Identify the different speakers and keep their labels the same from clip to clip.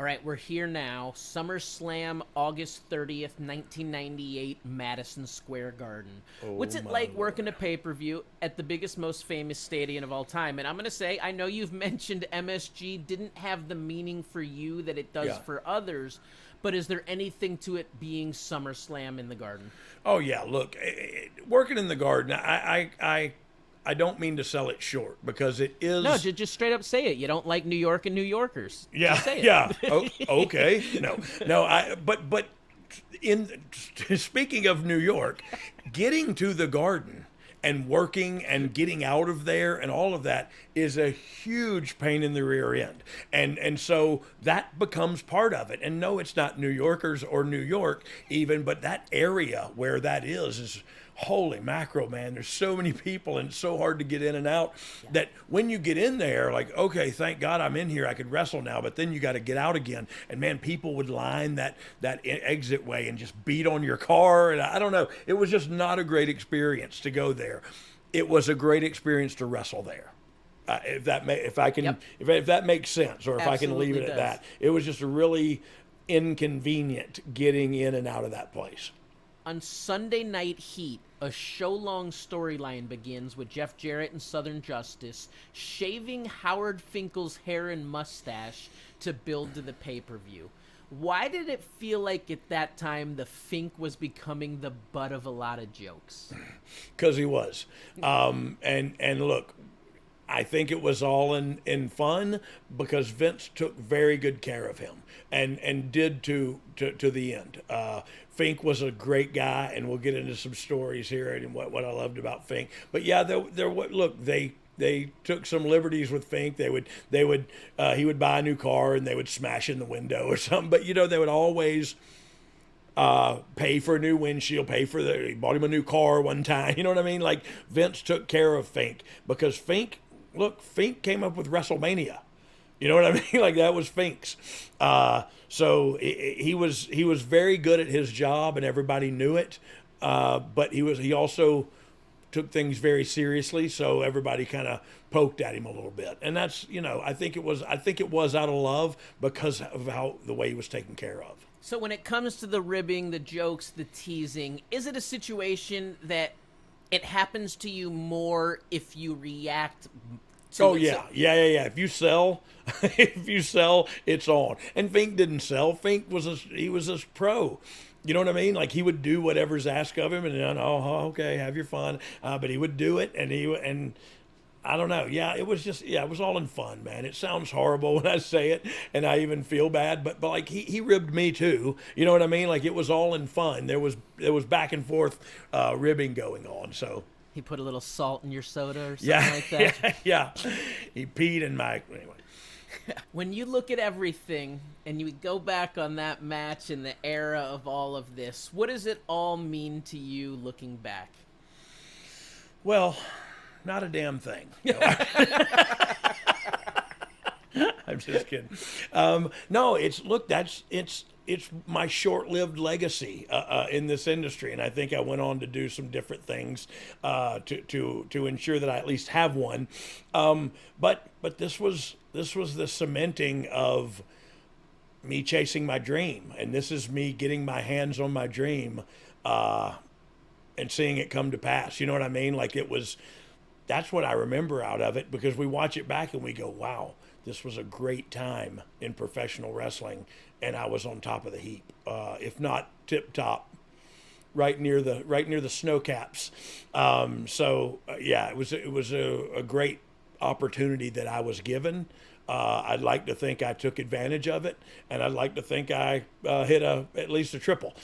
Speaker 1: All right, we're here now. SummerSlam, August 30th, 1998, Madison Square Garden.
Speaker 2: Oh
Speaker 1: What's it
Speaker 2: my
Speaker 1: like
Speaker 2: lord.
Speaker 1: working a pay-per-view at the biggest, most famous stadium of all time? And I'm going to say, I know you've mentioned MSG didn't have the meaning for you that it does
Speaker 2: Yeah.
Speaker 1: for others, but is there anything to it being SummerSlam in the Garden?
Speaker 2: Oh yeah. Look, working in the garden, I don't mean to sell it short because it
Speaker 1: No,
Speaker 2: is.
Speaker 1: just straight up say it. You don't like New York and New Yorkers.
Speaker 2: Yeah,
Speaker 1: Just say
Speaker 2: yeah. Oh,
Speaker 1: it.
Speaker 2: okay. No, no. But in speaking of New York, getting to the garden and working and getting out of there and all of that is a huge pain in the rear end. And so that becomes part of it. And no, it's not New Yorkers or New York even, but that area where that is holy mackerel, man. There's so many people and it's so hard to get in and out that when you get in there, like, okay, thank God I'm in here. I could wrestle now, but then you got to get out again. And man, people would line that exit way and just beat on your car. And I don't know. It was just not a great experience to go there. It was a great experience to wrestle there. If that makes sense, or if I can leave
Speaker 1: Absolutely
Speaker 2: it at
Speaker 1: does.
Speaker 2: that, it was just a really inconvenient getting in and out of that place.
Speaker 1: On Sunday Night Heat, a show-long storyline begins with Jeff Jarrett and Southern Justice shaving Howard Finkel's hair and mustache to build to the pay-per-view. Why did it feel like at that time the Fink was becoming the butt of a lot of jokes?
Speaker 2: Because he was. And look, I think it was all in fun because Vince took very good care of him and did to the end. Fink was a great guy, and we'll get into some stories here and what I loved about Fink. But yeah, they took some liberties with Fink. He would buy a new car and they would smash in the window or something. But they would always pay for a new windshield, he bought him a new car one time. You know what I mean? Like Vince took care of Fink because Fink came up with WrestleMania. You know what I mean? Like that was Fink's. So he was very good at his job, and everybody knew it. But he also took things very seriously, so everybody kind of poked at him a little bit. And that's I think it was out of love because of the way he was taken care of.
Speaker 1: So when it comes to the ribbing, the jokes, the teasing, is it a situation that it happens to you more if you react to
Speaker 2: Oh
Speaker 1: it?
Speaker 2: yeah. If you sell, it's on. And Fink didn't sell. Fink was a pro. You know what I mean? Like he would do whatever's asked of him, and then okay, have your fun. But he would do it, and I don't know. Yeah, it was all in fun, man. It sounds horrible when I say it, and I even feel bad. But like he ribbed me too. You know what I mean? Like it was all in fun. There was back and forth ribbing going on. So.
Speaker 1: He put a little salt in your soda or something
Speaker 2: Yeah,
Speaker 1: like that?
Speaker 2: yeah. He peed in my anyway.
Speaker 1: When you look at everything and you go back on that match and the era of all of this, what does it all mean to you looking back?
Speaker 2: Well, not a damn thing. No. I'm just kidding. No, it's my short-lived legacy in this industry, and I think I went on to do some different things to ensure that I at least have one. But this was the cementing of me chasing my dream, and this is me getting my hands on my dream and seeing it come to pass. You know what I mean? Like that's what I remember out of it, because we watch it back and we go, wow, this was a great time in professional wrestling, and I was on top of the heap, if not tip top, right near the snow caps. Yeah, it was a great opportunity that I was given. I'd like to think I took advantage of it, and I'd like to think I hit at least a triple.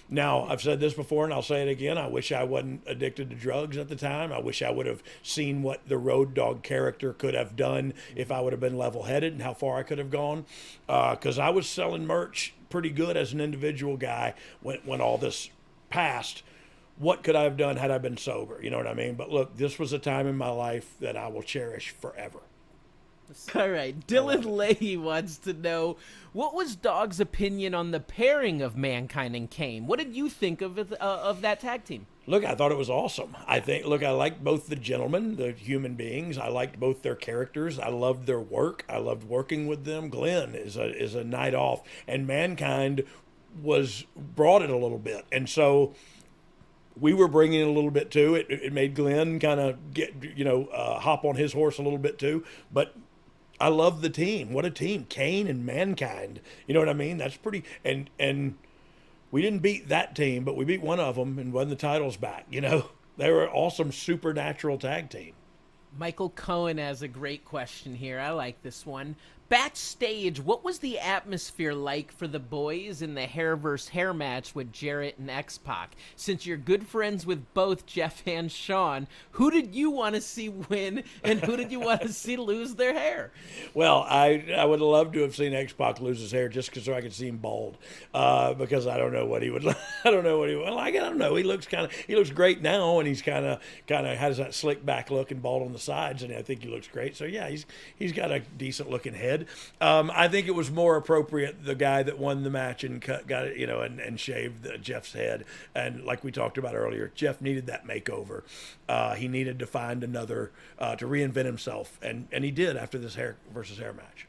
Speaker 2: Now, I've said this before, and I'll say it again. I wish I wasn't addicted to drugs at the time. I wish I would have seen what the Road Dogg character could have done if I would have been level-headed and how far I could have gone. Because I was selling merch pretty good as an individual guy when all this passed. What could I have done had I been sober? You know what I mean? But look, this was a time in my life that I will cherish forever.
Speaker 1: All right, Dylan Leahy wants to know, what was Dogg's opinion on the pairing of Mankind and Kane? What did you think of that tag team?
Speaker 2: Look, I thought it was awesome. I liked both the gentlemen, the human beings. I liked both their characters. I loved their work. I loved working with them. Glenn is a night off, and Mankind brought it a little bit, and so we were bringing it a little bit too. It made Glenn kind of get hop on his horse a little bit too, but. I love the team. What a team. Kane and Mankind. You know what I mean? That's pretty. And we didn't beat that team, but we beat one of them and won the titles back. They were an awesome supernatural tag team.
Speaker 1: Michael Cohen has a great question here. I like this one. Backstage, what was the atmosphere like for the boys in the hair versus hair match with Jarrett and X-Pac? Since you're good friends with both Jeff and Sean, who did you want to see win and who did you want to see lose their hair?
Speaker 2: Well, I would love to have seen X-Pac lose his hair just so I could see him bald, because I don't know what he would. I don't know what he would like. I don't know. He looks great now, and he's kind of has that slick back look and bald on the sides, and I think he looks great. So yeah, he's got a decent looking head. I think it was more appropriate the guy that won the match and got it, and shaved Jeff's head. And like we talked about earlier, Jeff needed that makeover. He needed to find another to reinvent himself, and he did after this hair versus hair match.